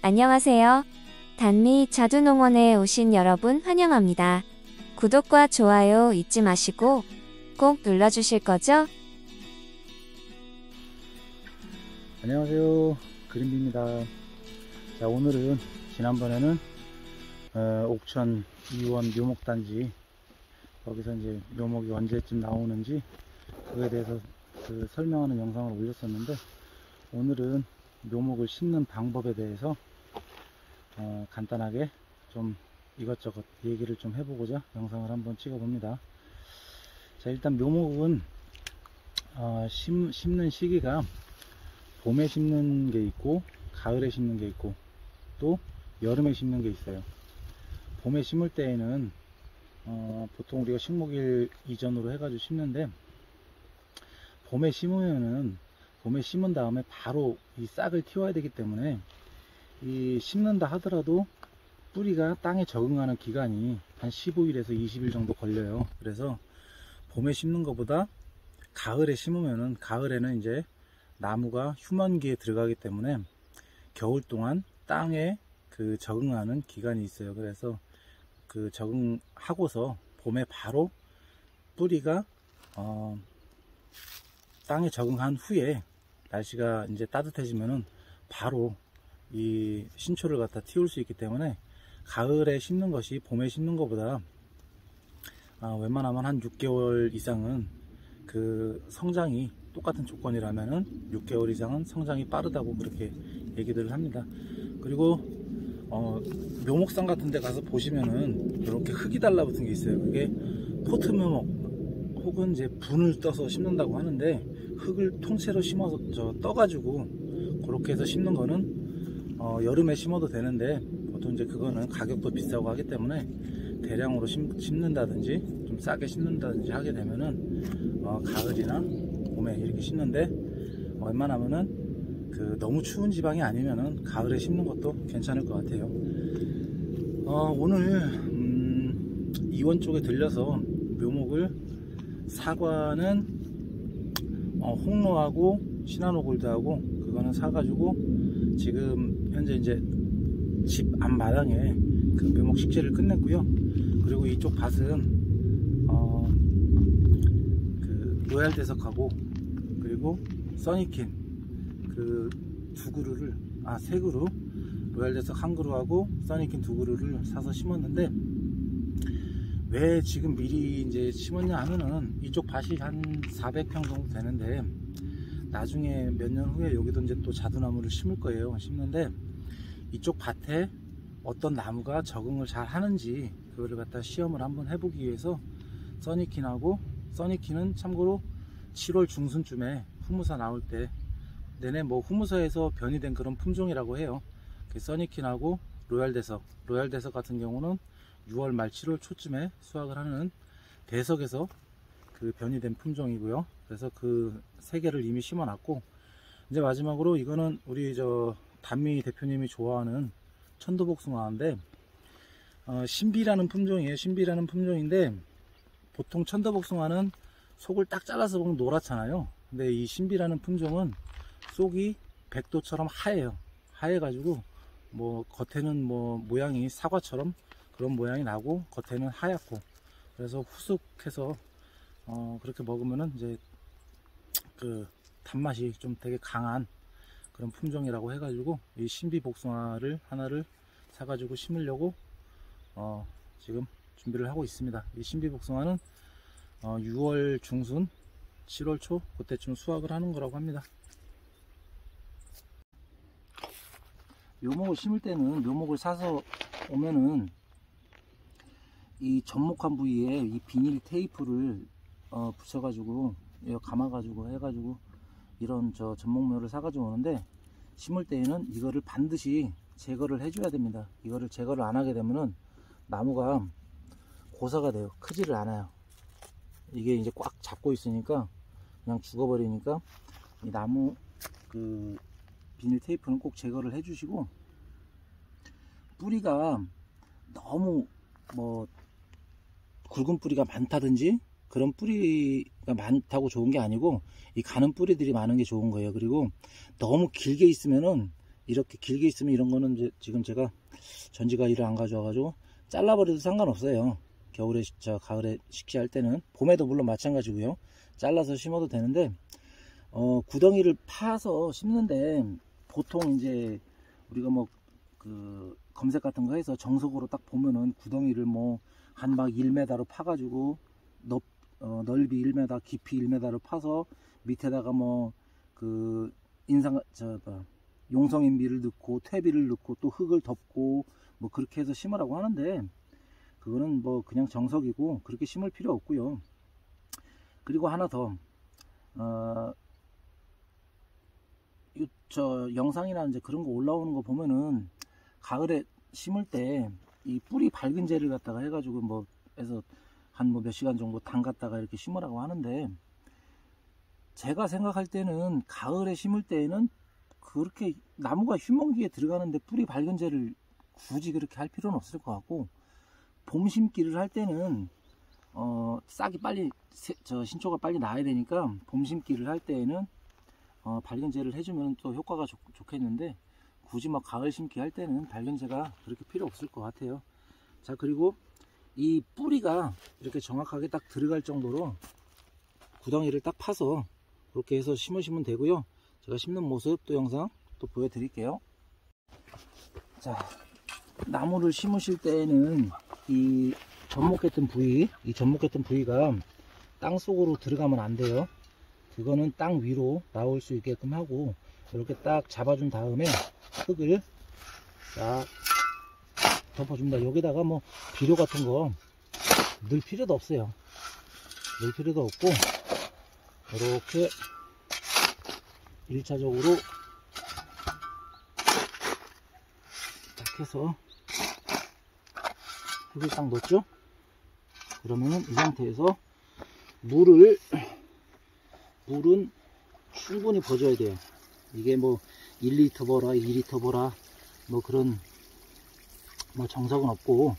안녕하세요. 단미 자두농원에 오신 여러분 환영합니다. 구독과 좋아요 잊지 마시고 꼭 눌러주실 거죠? 안녕하세요, 그린비입니다. 자, 오늘은 지난번에는 옥천 이원 묘목단지 거기서 이제 묘목이 언제쯤 나오는지 그거에 대해서 설명하는 영상을 올렸었는데, 오늘은 묘목을 심는 방법에 대해서 간단하게 좀 이것저것 얘기를 좀 해보고자 영상을 한번 찍어 봅니다. 자, 일단 묘목은 심는 시기가 봄에 심는 게 있고 가을에 심는 게 있고 또 여름에 심는 게 있어요. 봄에 심을 때에는 보통 우리가 식목일 이전으로 해가지고 심는데, 봄에 심으면은 봄에 심은 다음에 바로 이 싹을 틔워야 되기 때문에 이 심는다 하더라도 뿌리가 땅에 적응하는 기간이 한 15일에서 20일 정도 걸려요. 그래서 봄에 심는 것보다 가을에 심으면은, 가을에는 이제 나무가 휴먼기에 들어가기 때문에 겨울 동안 땅에 적응하는 기간이 있어요. 그래서 적응하고서 봄에 바로 뿌리가 땅에 적응한 후에 날씨가 이제 따뜻해지면은 바로 이 신초를 갖다 틔울 수 있기 때문에 가을에 심는 것이 봄에 심는 것보다 웬만하면 한 6개월 이상은 성장이 똑같은 조건이라면은 6개월 이상은 성장이 빠르다고 그렇게 얘기들을 합니다. 그리고 묘목상 같은 데 가서 보시면은 이렇게 흙이 달라붙은 게 있어요. 그게 포트 묘목 혹은 이제 분을 떠서 심는다고 하는데, 흙을 통째로 심어서 떠가지고 그렇게 해서 심는 거는 여름에 심어도 되는데, 보통 이제 그거는 가격도 비싸고 하기 때문에 대량으로 심는다든지 좀 싸게 심는다든지 하게 되면은 가을이나 봄에 이렇게 심는데, 웬만하면은 너무 추운 지방이 아니면은 가을에 심는 것도 괜찮을 것 같아요. 오늘 이원 쪽에 들려서 묘목을, 사과는 홍로하고 시나노골드하고 그거는 사가지고 지금 현재 이제 집 앞마당에 묘목 식재를 끝냈고요. 그리고 이쪽 밭은 로얄 대석하고 그리고 써니킨 두 그루를, 세 그루, 로얄 대석 한 그루하고 써니킨 두 그루를 사서 심었는데, 왜 지금 미리 이제 심었냐 하면은, 이쪽 밭이 한 400평 정도 되는데 나중에 몇 년 후에 여기도 이제 또 자두나무를 심을 거예요. 심는데 이쪽 밭에 어떤 나무가 적응을 잘 하는지 그거를 갖다 시험을 한번 해보기 위해서 써니킨은 참고로 7월 중순쯤에 후무사 나올 때 내내 후무사에서 변이된 그런 품종이라고 해요. 써니킨하고 로얄 대석 같은 경우는 6월 말 7월 초쯤에 수확을 하는 대석에서 변이된 품종이고요. 그래서 그 세 개를 이미 심어놨고, 이제 마지막으로 이거는 우리 단미 대표님이 좋아하는 천도복숭아인데, 신비라는 품종이에요. 신비라는 품종인데, 보통 천도복숭아는 속을 딱 잘라서 보면 노랗잖아요. 근데 이 신비라는 품종은 속이 백도처럼 하얘가지고 겉에는 모양이 사과처럼 그런 모양이 나고 겉에는 하얗고, 그래서 후숙해서 그렇게 먹으면은 이제 단맛이 좀 되게 강한 그런 품종이라고 해가지고 이 신비 복숭아를 하나를 사가지고 심으려고 지금 준비를 하고 있습니다. 이 신비 복숭아는 6월 중순 7월 초 그때쯤 수확을 하는 거라고 합니다. 묘목을 심을 때는, 묘목을 사서 오면은 이 접목한 부위에 이 비닐 테이프를 붙여가지고 감아가지고 해가지고 이런 접목묘를 사가지고 오는데, 심을 때에는 이거를 반드시 제거를 해줘야 됩니다. 이거를 제거를 안 하게 되면은 나무가 고사가 돼요. 크지를 않아요. 이게 이제 꽉 잡고 있으니까 그냥 죽어버리니까 이 나무 비닐 테이프는 꼭 제거를 해주시고, 뿌리가 너무 굵은 뿌리가 많다든지 그런 뿌리가 많다고 좋은 게 아니고, 이 가는 뿌리들이 많은 게 좋은 거예요. 그리고 너무 길게 있으면은 이렇게 길게 있으면 이런 거는 이제 지금 제가 전지가위를 안 가져와가지고 잘라버려도 상관없어요. 겨울에 가을에 식재할 때는, 봄에도 물론 마찬가지고요. 잘라서 심어도 되는데, 구덩이를 파서 심는데 보통 이제 우리가 뭐 그 검색 같은 거 해서 정석으로 딱 보면은 구덩이를 뭐 한 막 1m로 파가지고 넓이 1m, 깊이 1m로 파서 밑에다가 뭐 그 용성인비를 넣고 퇴비를 넣고 또 흙을 덮고 뭐 그렇게 해서 심으라고 하는데, 그거는 뭐 그냥 정석이고 그렇게 심을 필요 없고요. 그리고 하나 더, 영상이나 이제 그런 거 올라오는 거 보면은 가을에 심을 때 이 뿌리 밝은 재를 갖다가 해가지고 뭐 해서 한 뭐 몇 시간 정도 담갔다가 이렇게 심으라고 하는데, 제가 생각할 때는 가을에 심을 때에는 그렇게 나무가 휴먼기에 들어가는데 뿌리 밝은 재를 굳이 그렇게 할 필요는 없을 것 같고, 봄 심기를 할 때는 싹이 빨리 신초가 빨리 나야 되니까 봄 심기를 할 때에는 밝은 재를 해주면 또 효과가 좋겠는데, 굳이 막 가을 심기 할 때는 밝은 재가 그렇게 필요 없을 것 같아요. 자, 그리고 이 뿌리가 이렇게 정확하게 딱 들어갈 정도로 구덩이를 딱 파서 그렇게 해서 심으시면 되고요. 제가 심는 모습 또 영상 또 보여드릴게요. 자, 나무를 심으실 때에는 이 접목했던 부위가 땅 속으로 들어가면 안 돼요. 그거는 땅 위로 나올 수 있게끔 하고, 이렇게 딱 잡아준 다음에 흙을 딱 덮어줍니다. 여기다가 뭐 비료 같은 거 넣을 필요도 없어요. 넣을 필요도 없고, 이렇게 1차적으로 딱 해서 흙을 딱 넣었죠. 그러면은 이 상태에서 물은 충분히 버줘야 돼요. 이게 뭐 1리터 버라 2리터 버라 뭐 그런 뭐 정석은 없고,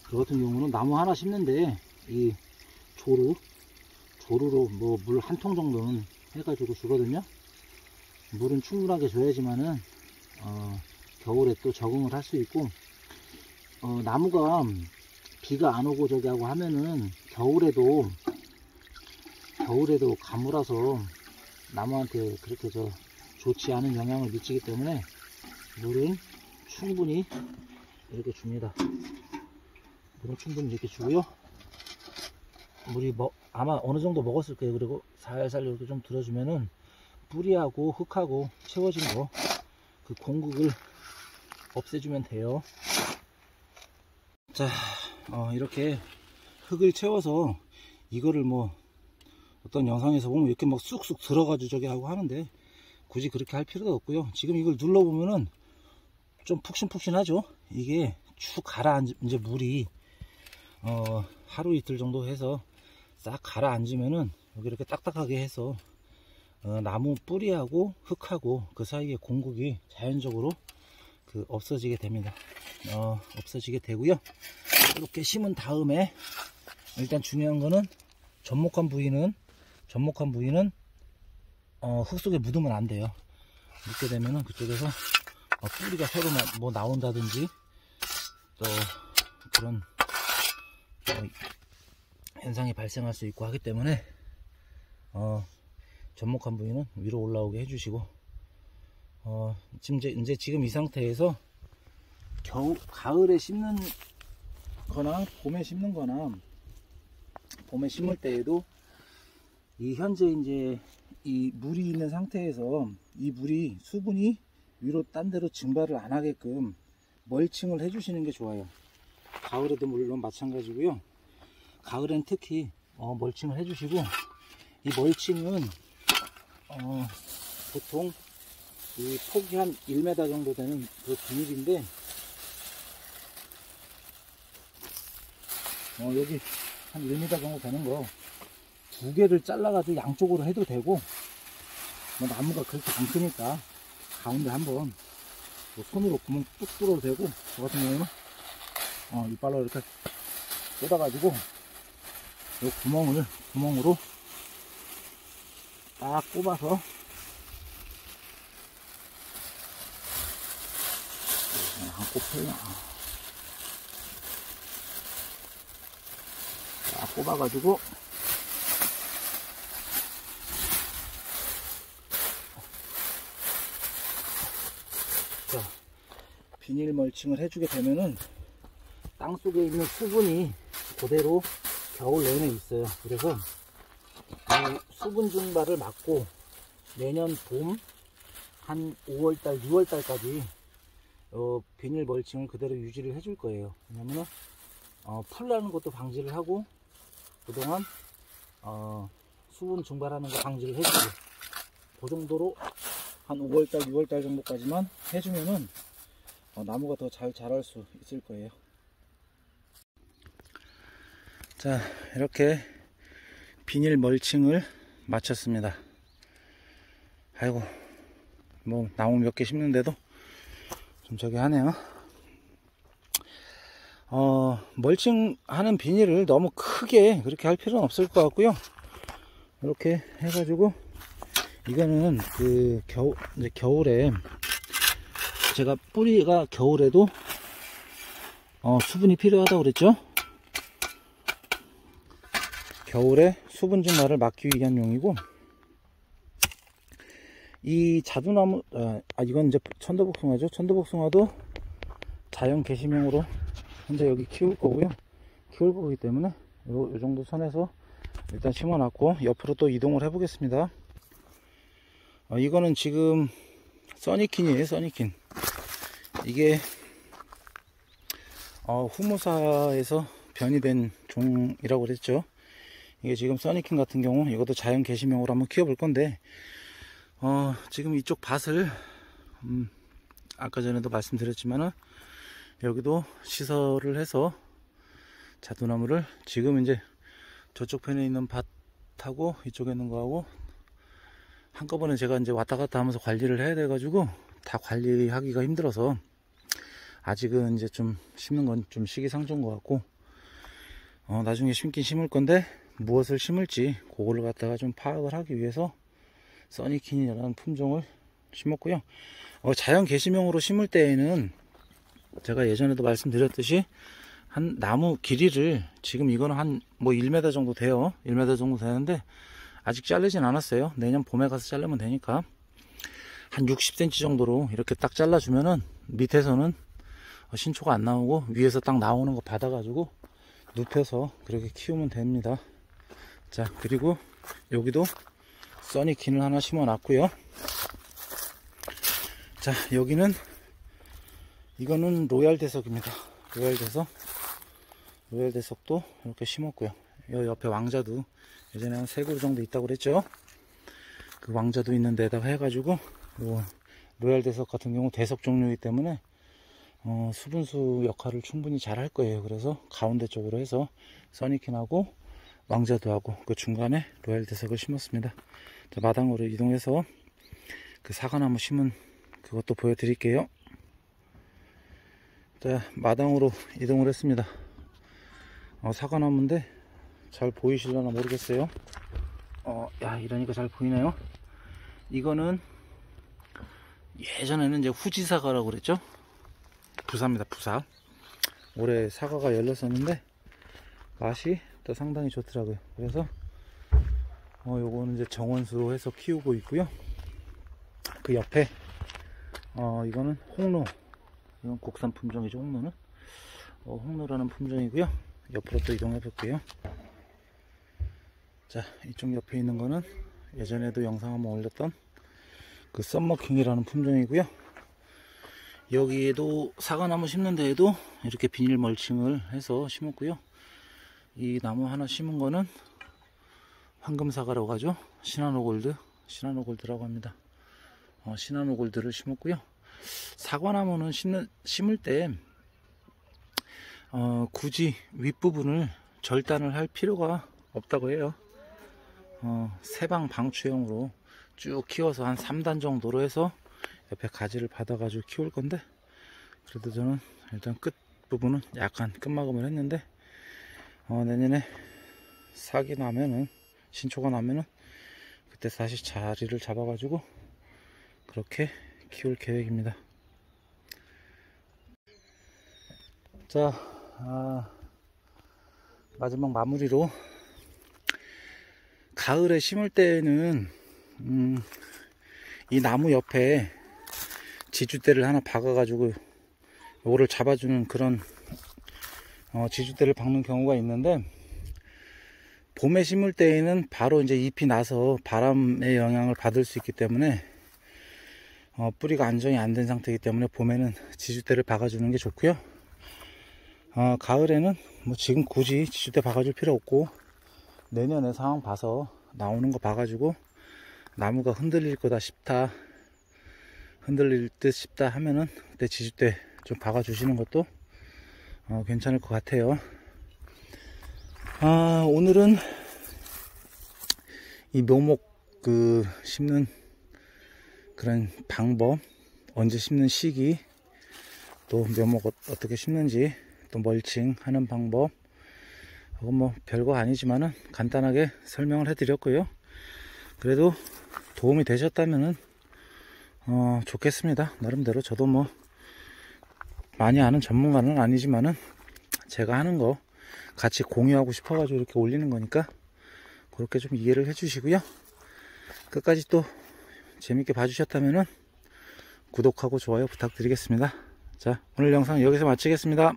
저 같은 경우는 나무 하나 심는데 이 조루로 뭐 물 한 통 정도는 해가지고 주거든요. 물은 충분하게 줘야지만은 겨울에 또 적응을 할 수 있고, 나무가 비가 안 오고 저기 하고 하면은 겨울에도 가물어서 나무한테 그렇게 좋지 않은 영향을 미치기 때문에 물은 충분히 이렇게 줍니다. 물은 충분히 이렇게 주고요. 물이 아마 어느 정도 먹었을 거예요. 그리고 살살 이렇게 좀 들어주면은 뿌리하고 흙하고 채워진 거 그 공극을 없애주면 돼요. 자, 이렇게 흙을 채워서 이거를 뭐 어떤 영상에서 보면 이렇게 막 쑥쑥 들어가지고 저기 하고 하는데, 굳이 그렇게 할 필요도 없고요. 지금 이걸 눌러보면은 좀 푹신푹신하죠. 이게 쭉 가라앉, 이제 물이 하루 이틀 정도 해서 싹 가라앉으면은 여기 이렇게 딱딱하게 해서 나무 뿌리하고 흙하고 그 사이에 공극이 자연적으로 없어지게 됩니다. 없어지게 되고요. 이렇게 심은 다음에 일단 중요한 거는 접목한 부위는 흙 속에 묻으면 안 돼요. 묻게 되면은 그쪽에서 뿌리가 새로 뭐 나온다든지 또 그런 현상이 발생할 수 있고 하기 때문에 접목한 부위는 위로 올라오게 해주시고, 지금 이 상태에서 가을에 심는 거나 봄에 심는 거나, 봄에 심을 때에도 이 현재 이제 이 물이 있는 상태에서 이 물이 수분이 위로 딴 데로 증발을 안 하게끔 멀칭을 해주시는 게 좋아요. 가을에도 물론 마찬가지고요. 가을엔 특히 멀칭을 해주시고, 이 멀칭은 보통 이 폭이 한 1m 정도 되는 그 비닐인데, 여기 한 1m 정도 되는 거 2개를 잘라가지고 양쪽으로 해도 되고, 뭐 나무가 그렇게 안 크니까 가운데 한번 뭐 손으로 구멍 뚝 뚫어도 되고, 저 같은 경우는 이빨로 이렇게 뜯어가지고 이 구멍으로 딱 꼽아서 안 꼽혀요. 자, 꼽아가지고 자, 비닐 멀칭을 해주게 되면은 땅 속에 있는 수분이 그대로 겨울 내내 있어요. 그래서 이 수분 증발을 막고 내년 봄 한 5월달, 6월달까지 비닐 멀칭을 그대로 유지를 해줄 거예요. 왜냐면은 풀 나는 것도 방지를 하고 그동안 수분 증발하는 거 방지를 해주고 그 정도로 한 5월달, 6월달 정도까지만 해주면은 나무가 더 잘 자랄 수 있을 거예요. 자, 이렇게 비닐 멀칭을 마쳤습니다. 아이고, 뭐 나무 몇 개 심는데도 좀 저기 하네요. 멀칭하는 비닐을 너무 크게 그렇게 할 필요는 없을 것 같고요. 이렇게 해가지고 이거는 이제 겨울에 제가 뿌리가 겨울에도 수분이 필요하다고 그랬죠. 겨울에 수분 증발을 막기 위한 용이고, 이 자두나무, 이건 이제 천도복숭아죠. 천도복숭아도 자연 개심용으로 현재 여기 키울 거고요. 키울 거기 때문에 요 정도 선에서 일단 심어놨고, 옆으로 또 이동을 해보겠습니다. 이거는 지금 써니킨이에요. 써니킨. 이게 후무사에서 변이된 종이라고 그랬죠. 이게 지금 써니킨 같은 경우 이것도 자연 개심용으로 한번 키워볼 건데, 지금 이쪽 밭을 아까 전에도 말씀드렸지만은 여기도 시설을 해서 자두나무를 지금 이제 저쪽 편에 있는 밭하고 이쪽에 있는 거하고 한꺼번에 제가 이제 왔다 갔다 하면서 관리를 해야 돼 가지고 다 관리하기가 힘들어서 아직은 이제 좀 심는 건 좀 시기상조인 것 같고, 나중에 심긴 심을 건데 무엇을 심을지 그거를 갖다가 좀 파악을 하기 위해서 써니킨이라는 품종을 심었고요. 자연 개심용으로 심을 때에는 제가 예전에도 말씀드렸듯이 한 나무 길이를, 지금 이거는 한 뭐 1m 정도 돼요. 1m 정도 되는데 아직 자르진 않았어요. 내년 봄에 가서 자르면 되니까 한 60cm 정도로 이렇게 딱 잘라주면은 밑에서는 신초가 안 나오고 위에서 딱 나오는 거 받아가지고 눕혀서 그렇게 키우면 됩니다. 자, 그리고 여기도 써니킨을 하나 심어 놨고요. 자, 여기는 이거는 로얄 대석입니다. 로얄 대석도 이렇게 심었고요. 요 옆에 왕자도 예전에 한 3그루 정도 있다고 그랬죠. 그 왕자도 있는 데다가 해가지고 요 로얄 대석 같은 경우 대석 종류이기 때문에 수분수 역할을 충분히 잘 할 거예요. 그래서 가운데 쪽으로 해서 써니킨하고 왕자도 하고 그 중간에 로얄 대석을 심었습니다. 자, 마당으로 이동해서 그 사과나무 심은 그것도 보여드릴게요. 자, 마당으로 이동을 했습니다. 사과나무인데 잘 보이실려나 모르겠어요. 야, 이러니까 잘 보이네요. 이거는 예전에는 이제 후지사과라고 그랬죠. 부사입니다. 부사. 올해 사과가 열렸었는데 맛이 또 상당히 좋더라고요. 그래서 요거는 이제 정원수로 해서 키우고 있고요. 그 옆에 이거는 홍로. 이건 국산 품종이죠. 홍로는 홍로라는 품종이고요. 옆으로 또 이동해 볼게요. 자, 이쪽 옆에 있는 거는 예전에도 영상 한번 올렸던 그 썸머킹이라는 품종이고요. 여기에도 사과나무 심는 데에도 이렇게 비닐 멀칭을 해서 심었고요. 이 나무 하나 심은 거는 황금사과라고 하죠. 시나노골드라고 합니다. 시나노골드를 심었고요. 사과나무는 심을 때 굳이 윗부분을 절단을 할 필요가 없다고 해요. 세방 방추형으로 쭉 키워서 한 3단 정도로 해서 옆에 가지를 받아가지고 키울 건데, 그래도 저는 일단 끝 부분은 약간 끝마감을 했는데, 내년에 삭이 나면은, 신초가 나면은 그때 다시 자리를 잡아가지고 그렇게 키울 계획입니다. 자, 마지막 마무리로 가을에 심을 때에는 이 나무 옆에 지주대를 하나 박아 가지고 요거를 잡아주는 그런 지주대를 박는 경우가 있는데, 봄에 심을 때에는 바로 이제 잎이 나서 바람의 영향을 받을 수 있기 때문에 뿌리가 안정이 안 된 상태이기 때문에 봄에는 지주대를 박아주는 게 좋고요. 가을에는 뭐 지금 굳이 지주대 박아줄 필요 없고, 내년에 상황 봐서 나오는 거 봐가지고 나무가 흔들릴 거다 싶다, 흔들릴 듯 싶다 하면은 그때 지주대 좀 박아주시는 것도 괜찮을 것 같아요. 오늘은 이 묘목 심는 그런 방법, 언제 심는 시기, 또 묘목 어떻게 심는지, 또 멀칭 하는 방법, 그건 뭐 별거 아니지만은 간단하게 설명을 해드렸고요. 그래도 도움이 되셨다면은 좋겠습니다. 나름대로 저도 뭐 많이 아는 전문가는 아니지만은 제가 하는 거 같이 공유하고 싶어가지고 이렇게 올리는 거니까 그렇게 좀 이해를 해주시고요. 끝까지 또 재밌게 봐주셨다면은 구독하고 좋아요 부탁드리겠습니다. 자, 오늘 영상 여기서 마치겠습니다.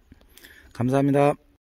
감사합니다.